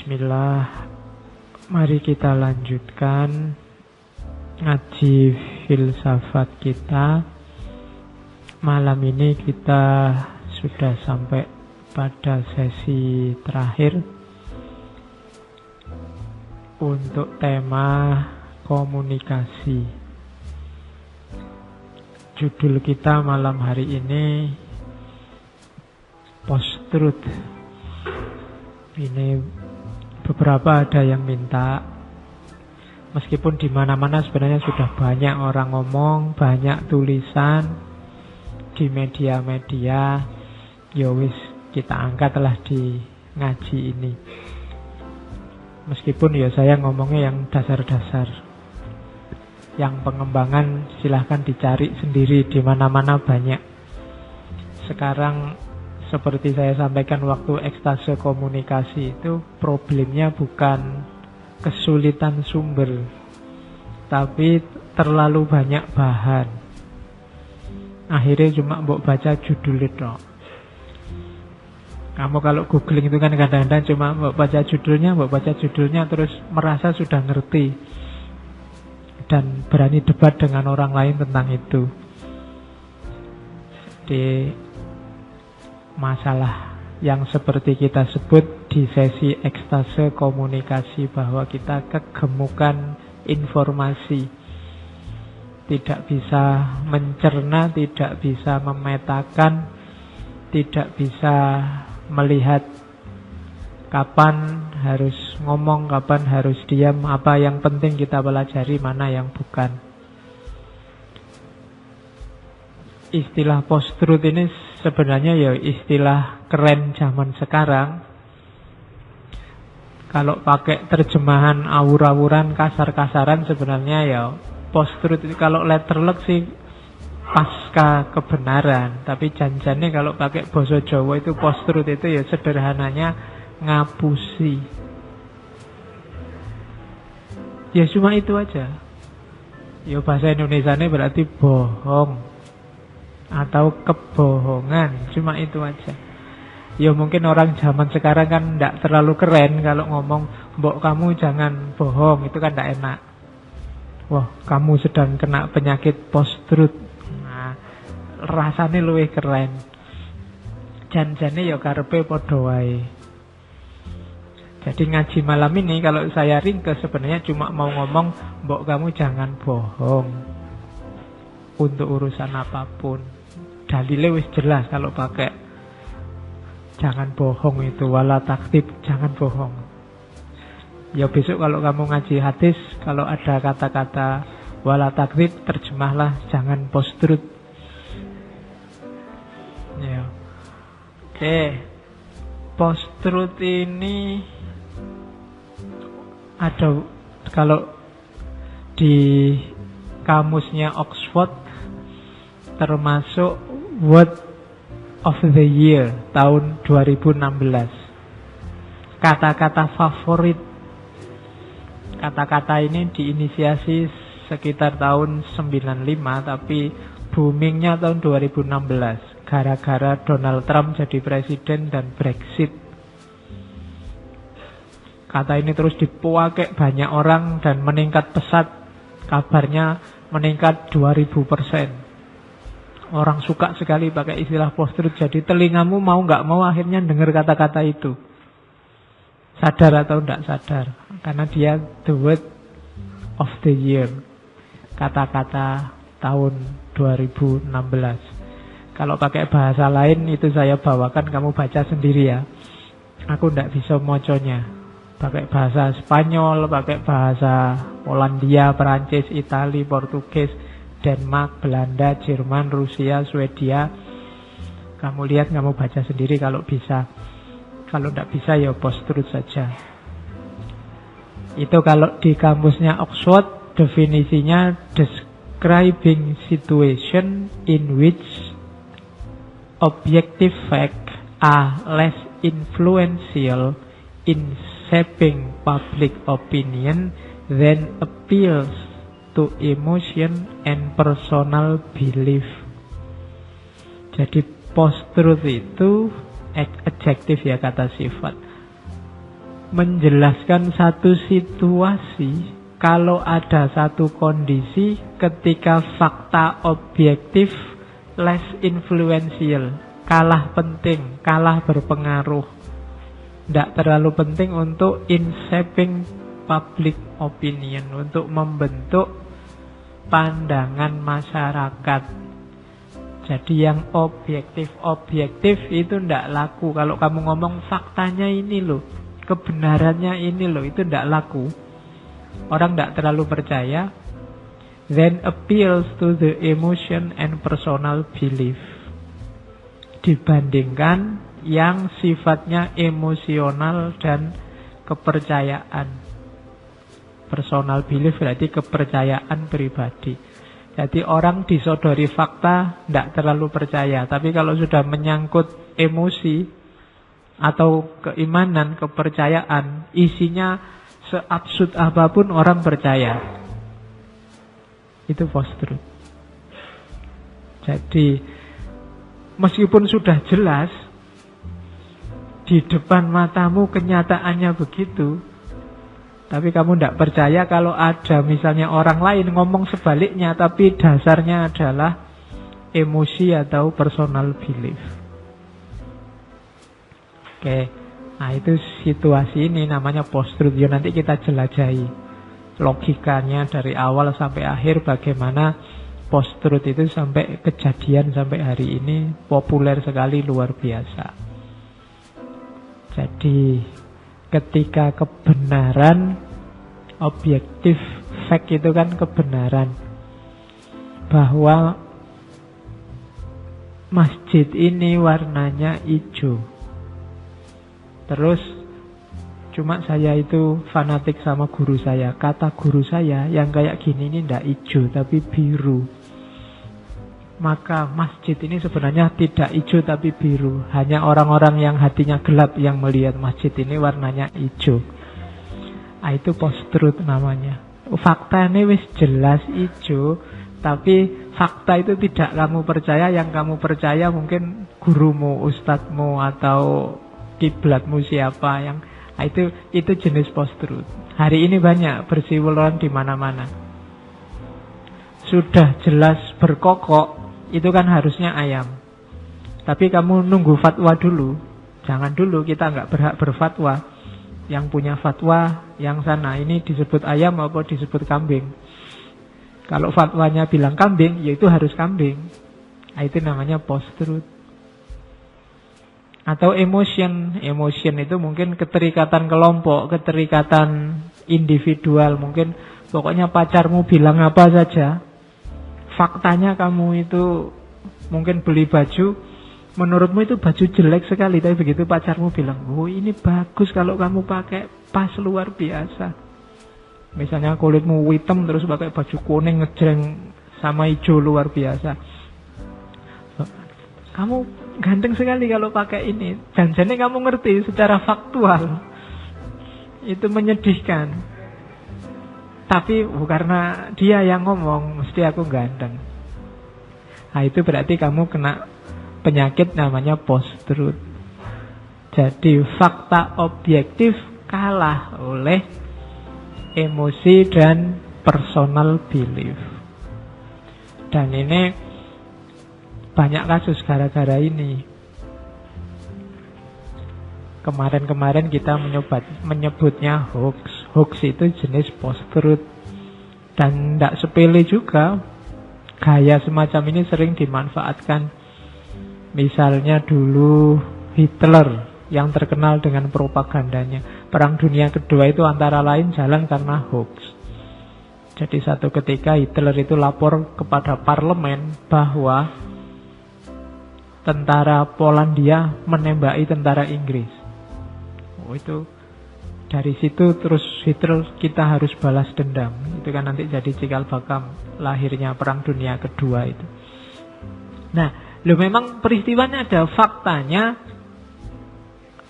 Bismillah. Mari kita lanjutkan ngaji filsafat kita. Malam ini kita sudah sampai pada sesi terakhir untuk tema komunikasi. Judul kita malam hari ini post-truth. Ini beberapa ada yang minta, meskipun di mana-mana sebenarnya sudah banyak orang ngomong, banyak tulisan di media-media, ya wis kita angkatlah di ngaji ini. Meskipun ya saya ngomongnya yang dasar-dasar, yang pengembangan silahkan dicari sendiri, di mana-mana banyak. Sekarang seperti saya sampaikan waktu ekstase komunikasi itu, problemnya bukan kesulitan sumber, tapi terlalu banyak bahan. Akhirnya cuma mbok baca judul itu. Kamu kalau googling itu kan kadang-kadang cuma mbok baca judulnya terus merasa sudah ngerti dan berani debat dengan orang lain tentang itu. Di masalah yang seperti kita sebut di sesi ekstase komunikasi, bahwa kita kegemukan informasi, tidak bisa mencerna, tidak bisa memetakan, tidak bisa melihat kapan harus ngomong, kapan harus diam, apa yang penting kita pelajari, mana yang bukan. Istilah post-truth ini sebenarnya ya istilah keren zaman sekarang. Kalau pakai terjemahan awur-awuran, kasar-kasaran, sebenarnya ya post-truth itu kalau letterlock sih pasca kebenaran. Tapi janjane kalau pakai basa Jawa itu post-truth itu ya sederhananya ngapusi. Ya cuma itu aja. Ya bahasa Indonesianya berarti bohong atau kebohongan, cuma itu aja. Ya mungkin orang zaman sekarang kan tidak terlalu keren kalau ngomong, mbok kamu jangan bohong, itu kan tidak enak. Wah, kamu sedang kena penyakit post-truth. Nah, rasanya luwih keren. Janjane ya karepe padha wae. Jadi ngaji malam ini kalau saya ringkes sebenarnya cuma mau ngomong, mbok kamu jangan bohong untuk urusan apapun. Dalilnya wis jelas kalau pakai jangan bohong itu, wala takdzib, jangan bohong. Ya besok kalau kamu ngaji hadis, kalau ada kata-kata wala takdzib, terjemahlah jangan post-truth. Ya. Oke. Post-truth ini ada kalau di kamusnya Oxford termasuk word of the year tahun 2016. Kata-kata favorit. Kata-kata ini diinisiasi sekitar tahun 95, tapi boomingnya tahun 2016 gara-gara Donald Trump jadi presiden dan Brexit. Kata ini terus dipakai banyak orang dan meningkat pesat. Kabarnya meningkat 2000%. Orang suka sekali pakai istilah post-truth. Jadi telingamu mau nggak mau akhirnya dengar kata-kata itu, sadar atau tidak sadar, karena dia the word of the year, kata-kata tahun 2016. Kalau pakai bahasa lain itu saya bawakan, kamu baca sendiri ya. Aku tidak bisa moconya. Pakai bahasa Spanyol, pakai bahasa Polandia, Perancis, Itali, Portugis, Denmark, Belanda, Jerman, Rusia, Swedia. Kamu lihat, kamu baca sendiri kalau bisa. Kalau tidak bisa ya post-truth saja. Itu kalau di kamusnya Oxford, definisinya describing situation in which objective facts are less influential in shaping public opinion than appeals to emotion and personal belief. Jadi post-truth itu adjektif ya, kata sifat. menjelaskan satu situasi kalau ada satu kondisi ketika fakta objektif less influential, kalah penting, kalah berpengaruh, tidak terlalu penting untuk in shaping public opinion, untuk membentuk pandangan masyarakat. Jadi yang objektif itu tidak laku. Kalau kamu ngomong faktanya ini loh, kebenarannya ini loh, itu tidak laku. Orang tidak terlalu percaya. Then appeals to the emotion and personal belief, dibandingkan yang sifatnya emosional dan kepercayaan. Personal belief berarti kepercayaan pribadi. Jadi orang disodori fakta tidak terlalu percaya. Tapi kalau sudah menyangkut emosi atau keimanan, kepercayaan, isinya seabsurd apapun orang percaya. Itu post-truth. Jadi meskipun sudah jelas di depan matamu kenyataannya begitu, tapi kamu tidak percaya kalau ada misalnya orang lain ngomong sebaliknya, tapi dasarnya adalah emosi atau personal belief. Oke, nah itu situasi ini namanya post-truth. Ya, nanti kita jelajahi logikanya dari awal sampai akhir, bagaimana post-truth itu sampai kejadian sampai hari ini populer sekali, luar biasa. Jadi ketika kebenaran objektif, fact itu kan kebenaran, bahwa masjid ini warnanya hijau. Terus cuma saya itu fanatik sama guru saya. Kata guru saya, yang kayak gini ini tidak hijau tapi biru. Maka masjid ini sebenarnya tidak hijau tapi biru. Hanya orang-orang yang hatinya gelap yang melihat masjid ini warnanya hijau. Nah, itu post-truth namanya. Fakta ini wis jelas hijau, tapi fakta itu tidak kamu percaya. Yang kamu percaya mungkin gurumu, ustadzmu, atau kiblatmu siapa. Yang nah, itu jenis post-truth. Hari ini banyak berseliweran di mana-mana. Sudah jelas berkokok, itu kan harusnya ayam. Tapi kamu nunggu fatwa dulu. Jangan dulu, kita nggak berhak berfatwa. Yang punya fatwa yang sana, ini disebut ayam apa disebut kambing. Kalau fatwanya bilang kambing, ya itu harus kambing. Nah, itu namanya post-truth. Atau emotion. Emotion itu mungkin keterikatan kelompok, keterikatan individual. Mungkin pokoknya pacarmu bilang apa saja, faktanya kamu itu mungkin beli baju, menurutmu itu baju jelek sekali, tapi begitu pacarmu bilang, oh ini bagus kalau kamu pakai, pas luar biasa. Misalnya kulitmu hitam terus pakai baju kuning ngejreng sama hijau, luar biasa. Kamu ganteng sekali kalau pakai ini. Dan jadi kamu ngerti secara faktual itu menyedihkan. Tapi karena dia yang ngomong, mesti aku ganteng. Nah, itu berarti kamu kena penyakit namanya post-truth. Jadi fakta objektif kalah oleh emosi dan personal belief. Dan ini banyak kasus gara-gara ini. Kemarin-kemarin kita menyebutnya hoax. Hoax itu jenis post-truth. Dan tidak sepele juga. Gaya semacam ini sering dimanfaatkan. Misalnya dulu Hitler yang terkenal dengan propagandanya. Perang Dunia Kedua itu antara lain jalan karena hoax. Jadi satu ketika Hitler itu lapor kepada parlemen bahwa tentara Polandia menembaki tentara Inggris. Oh, itu dari situ terus Hitler, kita harus balas dendam. Itu kan nanti jadi cikal bakal lahirnya Perang Dunia Kedua itu. Nah, memang peristiwanya ada, faktanya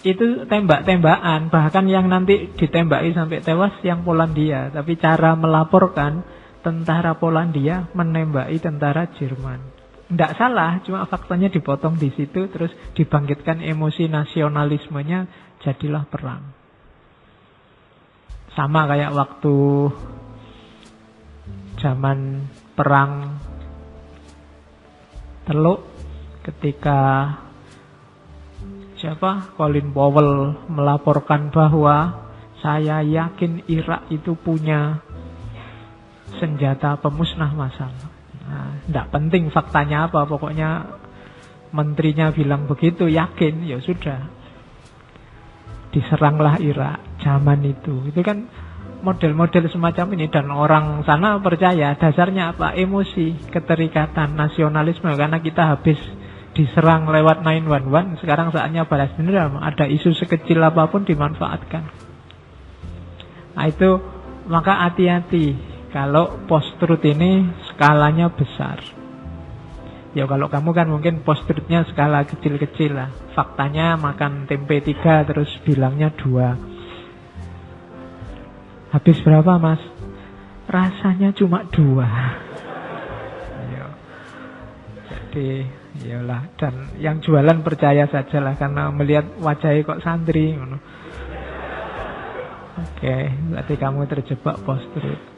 itu tembak-tembakan. Bahkan yang nanti ditembaki sampai tewas yang Polandia. Tapi cara melaporkan tentara Polandia menembaki tentara Jerman. Tidak salah, cuma faktanya dipotong di situ. Terus dibangkitkan emosi nasionalismenya, jadilah perang. Sama kayak waktu zaman perang Teluk, ketika Colin Powell melaporkan bahwa saya yakin Irak itu punya senjata pemusnah massal. Nah, tidak penting faktanya apa, pokoknya menterinya bilang begitu, yakin, ya sudah. Diseranglah Irak zaman itu. Itu kan model-model semacam ini, dan orang sana percaya. Dasarnya apa? Emosi, keterikatan, nasionalisme, karena kita habis diserang lewat 911, sekarang saatnya balas dendam. Ada isu sekecil apapun dimanfaatkan. Nah itu, maka hati-hati kalau post-truth ini skalanya besar. Ya kalau kamu kan mungkin post-truthnya skala kecil-kecil lah. Faktanya makan tempe 3 terus bilangnya 2. Habis berapa mas? Rasanya cuma 2. Jadi iyalah, dan yang jualan percaya sajalah karena melihat wajahnya kok santri. Oke, berarti kamu terjebak post-truth.